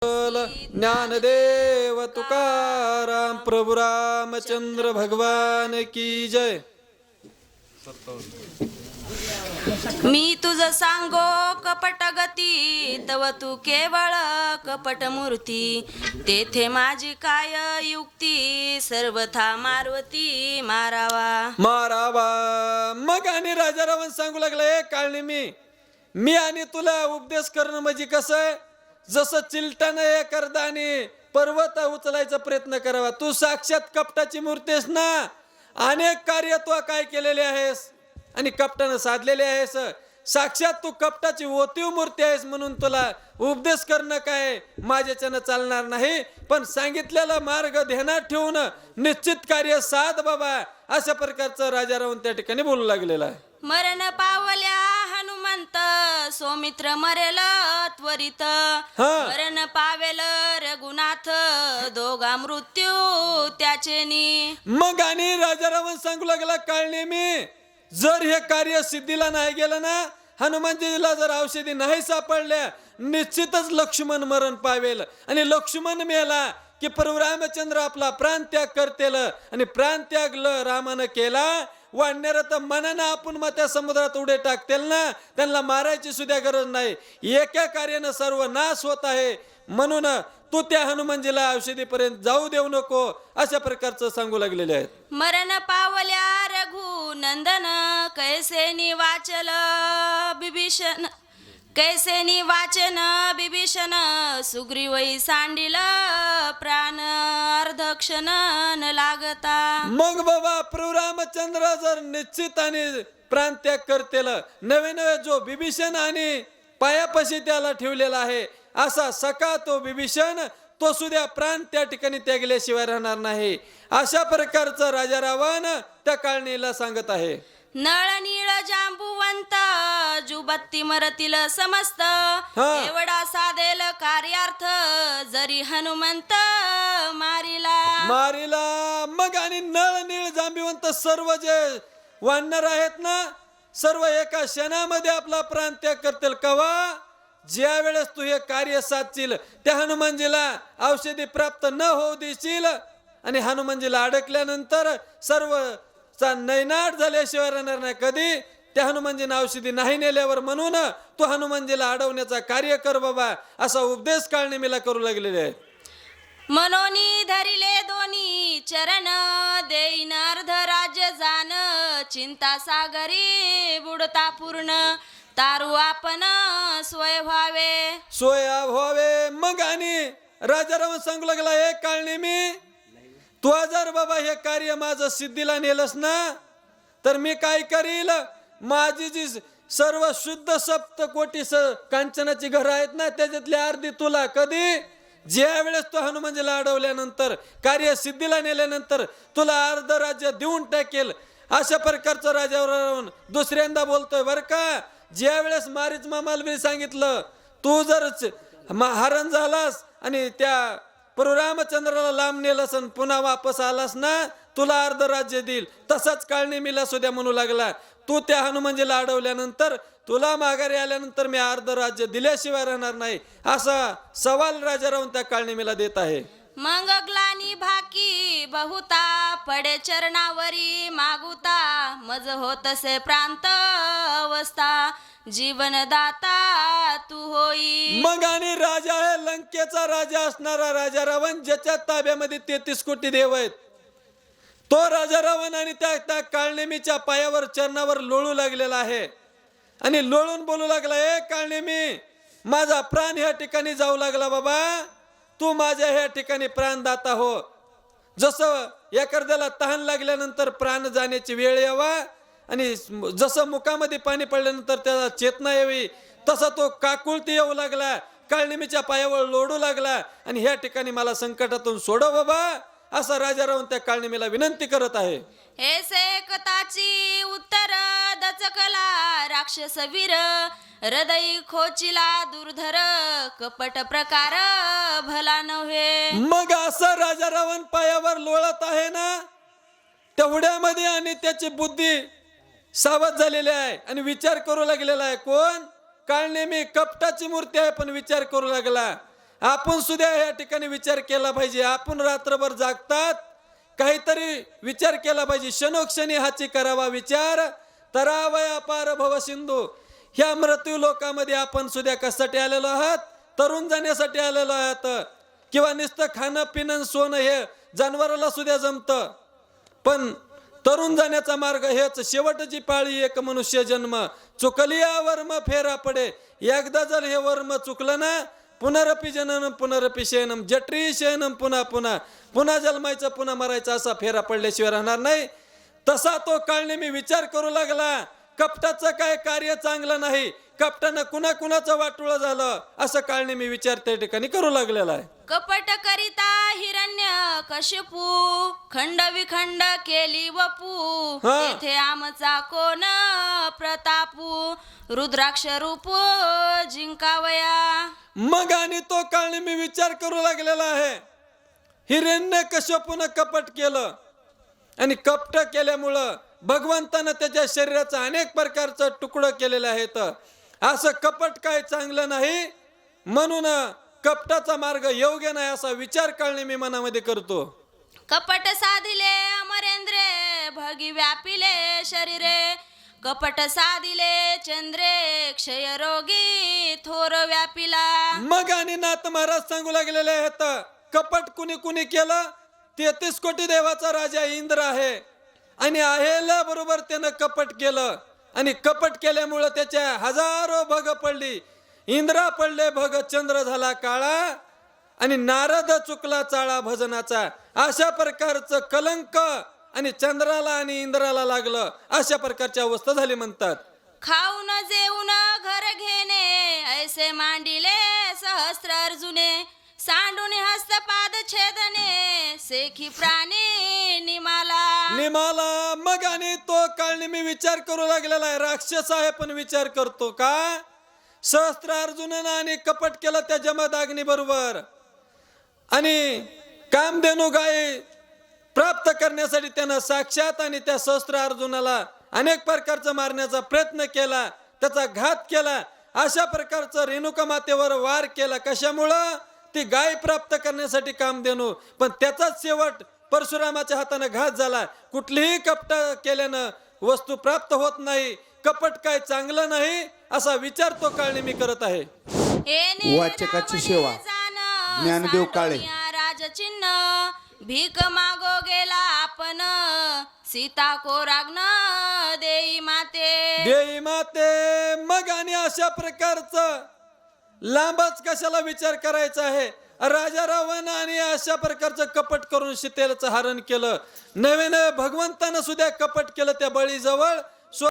ज्ञानदेव तुकाराम प्रभु रामचंद्र भगवान की जय। मी तुझ सांगो कपट गती तव तू केवळ कपट मूर्ती, तेथे माझी काय युक्ती सर्वथा मारवती मारावा मारावा। मग आणि राजा रावण सांगू लागले, काळणी मी आणि तुला उपदेश करणं म्हणजे कसं, जसं चिलटानं हे करदानी पर्वत उचलायचा प्रयत्न करावा। तू साक्षात कपटाची मूर्ती आहेस ना, अनेक कार्य तू काय केलेले आहेस आणि कपटानं साधलेले आहेस। साक्षात तू कपटाची ओतीव मूर्ती आहेस, म्हणून तुला उपदेश करणं काय माझ्याच्यानं चालणार नाही। पण सांगितलेला मार्ग ध्यानात ठेवून निश्चित कार्य साध बाबा, अशा प्रकारचं राजा रावण त्या ठिकाणी बोलू लागलेला आहे। मरण पावल्या हनुमंत सौमित्र मरेल त्वरित, मरण पावेल रघुनाथ दोघा मृत्यू त्याचेनी। मग आणि राजा रावण सांगू लागला, काळनेमी जर हे कार्य सिद्धीला नाही गेलं ना, हनुमानजीला जर औषधी नाही सापडल्या, निश्चितच लक्ष्मण मरण पावेल। आणि लक्ष्मण मेला की प्रभू रामचंद्र आपला प्राणत्याग करतेल, आणि प्राणत्याग रामानं केला वाढणारा तर मनानं आपण मग त्या समुद्रात उडे टाकतील ना, त्यांना मारायची सुद्धा गरज नाही, एका कार्यानं सर्व नाश होत आहे। म्हणून तू त्या हनुमानजीला औषधीपर्यंत जाऊ देऊ नको, अशा प्रकारचं सांगू लागलेले आहेत। मरण पावल्या रघुनंदन कैसेनी वाचल बिभीषण, कैसेनी वाचन बिभीषण सुग्रीवई सांडिल प्राण अर्धक्षण न लागता। मग बाबा प्रभू रामचंद्र जर निश्चित आणि प्राणत्याग करतेल, नवे नवे जो बिभीषण आणि पायापाशी त्याला ठेवलेला आहे, असा सका तो बिभीषण तो सुद्धा प्राण त्या ठिकाणी त्यागल्याशिवाय राहणार नाही, अशा प्रकारचं राजा रावण त्या काळणीला सांगत आहे। नळ नीळ जांबुवंत जुबत्ती मरतील समस्त, एवढा साधेल कार्यार्थ जरी हनुमंत मारिला मारिला। मग आणि नळ नीळ जांबुवंत सर्व जे वानर आहेत ना, सर्व एका क्षणामध्ये आपला प्राण त्याग करतील। कवा ज्या वेळेस तू हे कार्य साधशील, त्या हनुमानजीला औषधी प्राप्त न होऊ देशील, आणि हनुमानजीला अडकल्यानंतर सर्व नैनाट झाल्याशिवाय राहणार नाही कधी, त्या हनुमानजीने औषधी नाही नेल्यावर। म्हणून तू हनुमानजीला अडवण्याचा कार्य कर बाबा, असा उपदेश काळनेमीला करू लागलेले आहे। मनोनी धरिले दोन्ही चरण देईन अर्ध राज्य जान, चिंता सागरी बुडता पूर्ण तारू आपण सोय व्हावे सोय व्हावे। मग आणि राजा रावण सांगू लागला, हे काळनेमी तू जर बाबा हे कार्य माझं सिद्धीला नेलस ना, तर मी काय करील, माझी जी सर्व शुद्ध सप्त कोटी कांचनाची घर आहेत ना, त्याच्यातली अर्धी तुला, कधी ज्या वेळेस तू हनुमानजीला अडवल्यानंतर कार्य सिद्धीला नेल्यानंतर तुला अर्ध राज्य देऊन टाकेल, अशा प्रकारचं राजा रावण दुसऱ्यांदा बोलतोय बर का। ज्या वेळेस मारीच मामाला सांगितलं, तू जर हरण झालास आणि त्या प्रभू रामचंद्राला लांब नेलस आणि पुन्हा वापस आलास ना, तुला अर्ध राज्य देईल। तसाच काळनेमीला सुद्धा म्हणू लागला, तू त्या हनुमानजीला अडवल्यानंतर तुला माघारी आल्यानंतर मी अर्ध राज्य दिल्याशिवाय राहणार नाही, असा सवाल राजा रावण त्या काळनेमीला देत आहे। मग ग्लानी भाकी बहुता पडे चरणावरी मागुता, मज होतसे प्रांत अवस्था जीवनदाता तू होई। मग आणि राजा आहे लंकेचा राजा असणारा राजा रावण, ज्याच्या ताब्यामध्ये 33 कोटी देव आहेत, तो राजा रावण आणि त्या काळनेमीच्या पायावर चरणावर लोळू लागलेला आहे, आणि लोळून बोलू लागला, हे काळनेमी माझा प्राण ह्या ठिकाणी जाऊ लागला बाबा, तू माझ्या ह्या ठिकाणी प्राणदाता हो। जसं एखाद्याला तहान लागल्यानंतर प्राण जाण्याची वेळ यावा, आणि जसं मुखामध्ये पाणी पडल्यानंतर त्याला चेतना यावी, तसा तो काकुळती येऊ लागला, काळनेमीच्या पायावर लोडू लागला, आणि ह्या ठिकाणी मला संकटातून सोडव बाबा, असा राजा रावण त्या काळनेमीला विनंती करत आहे। हे सेकताची उत्तर दचकला राक्षस वीर, हृदय खोचिला दुर्धर कपट प्रकार भला नव्हे। मग असं राजा रावण पायावर लोळत आहे ना, तेवढ्यामध्ये आणि त्याची बुद्धी सावध झालेली आहे आणि विचार करू लागलेला आहे। कोण? काळनेमी कपटाची मूर्ती आहे, पण विचार करू लागला, आपण सुद्धा या ठिकाणी विचार केला पाहिजे. आपण रात्रभर जागतात, काहीतरी विचार केला पाहिजे. क्षणोक्षणी हाची करावा विचार, तरावया पार भव सिंधू. ह्या मृत्यू लोकामध्ये आपण सुद्धा कशासाठी आलेलो आहात? तरुण जाण्यासाठी आलेलो आहात. किंवा नुसतं खाणं पिणं सोनं हे जनावराला सुद्धा जमतं, पण तरुण जाण्याचा मार्ग हेच. शेवटची पाळी एक मनुष्य जन्म, चुकली या वर्म फेरा पडे. एकदा जर हे वर्म चुकलं ना, पुनरपी जननम पुनरपी शयनम, जठरी शयनम पुन्हा पुन्हा, पुन्हा जन्मायचं पुन्हा मरायचं, असा फेरा पडल्याशिवाय राहणार नाही. तसा तो काळ नेहमी विचार करू लागला. कपटाचं काय कार्य चांगलं नाही, कपटानं कुणाकुणाचं वाटोळं झालं, असं काळ नेहमी विचार त्या ठिकाणी करू लागलेला आहे. कपट करिता हिरण्य कश्यपू, खंड विखंड केली वपू. हा. तेथे आमचा कोण प्रतापू, रुद्राक्ष रूप जिंकावया. मग आणि तो काळ नेहमी विचार करू लागलेला आहे. हिरण्य कश्यपूनं कपट केलं आणि कपट केल्यामुळं भगवंतानं त्याच्या शरीराचं अनेक प्रकारचं तुकडं केलेलं आहेत. असं कपट काय चांगलं नाही, म्हणून कपटाचा मार्ग योग्य नाही असा विचार करणे मी मनामध्ये करतो. कपट साधिले अमरेंद्रे, भगी व्यापिले शरीरे. कपट साधिले चंद्रे, क्षय रोगी थोर व्यापिला. मग आणि नाथ महाराज सांगू लागलेले आहेत, कपट कुणी कुणी केलं? 33 कोटी देवाचा राजा इंद्र आहे आणि आहेला बरोबर त्यानं कपट केलं आणि कपट केल्यामुळं त्याच्या हजारो भग पडली. इंद्रा पडले भग, चंद्र झाला काळा आणि नारद चुकला चाळा भजनाचा. अशा प्रकारचं कलंक आणि चंद्राला आणि इंद्राला लागलं, अशा प्रकारची अवस्था झाली म्हणतात. खाऊन जेवून घर घेणे, ऐसे मांडिले सहस्त्र अर्जुने. सांडून हस्तपाद छेदने, सेखी प्राणी निमाला. मग आणि तो काळ नेहमी विचार करू लागलेला आहे. राक्षस आहे पण विचार करतो का? सहस्त्र अर्जुनानं आणि कपट केलं त्या जमदाग्नी बरोबर आणि कामधेनू गाय प्राप्त करण्यासाठी त्यानं साक्षात आणि त्या सहस्त्र अर्जुनाला अनेक प्रकारचं मारण्याचा प्रयत्न केला, त्याचा घात केला. अशा प्रकारचं रेणुका मातेवर वार केला. कशामुळं? ती गाय प्राप्त करण्यासाठी कामधेनू, पण त्याचाच शेवट परशुरामाच्या हाताने घात झाला. कुठलीही कपट केल्यानं वस्तू प्राप्त होत नाही. कपट काय चांगलं नाही असा विचार तो काळने मी करत आहे. वाचकाची सेवा ज्ञानदेव काळे. राजचिन्ह भीक मागो गेला आपण, सीता कोराग्न देई माते. मग आणि अशा प्रकारचं लांबच कशाला विचार करायचा आहे? राजा रावण आणि अशा प्रकारचं कपट करून सीतेचं हरण केलं. नव्याने भगवंतानं सुद्धा कपट केलं त्या बळीजवळ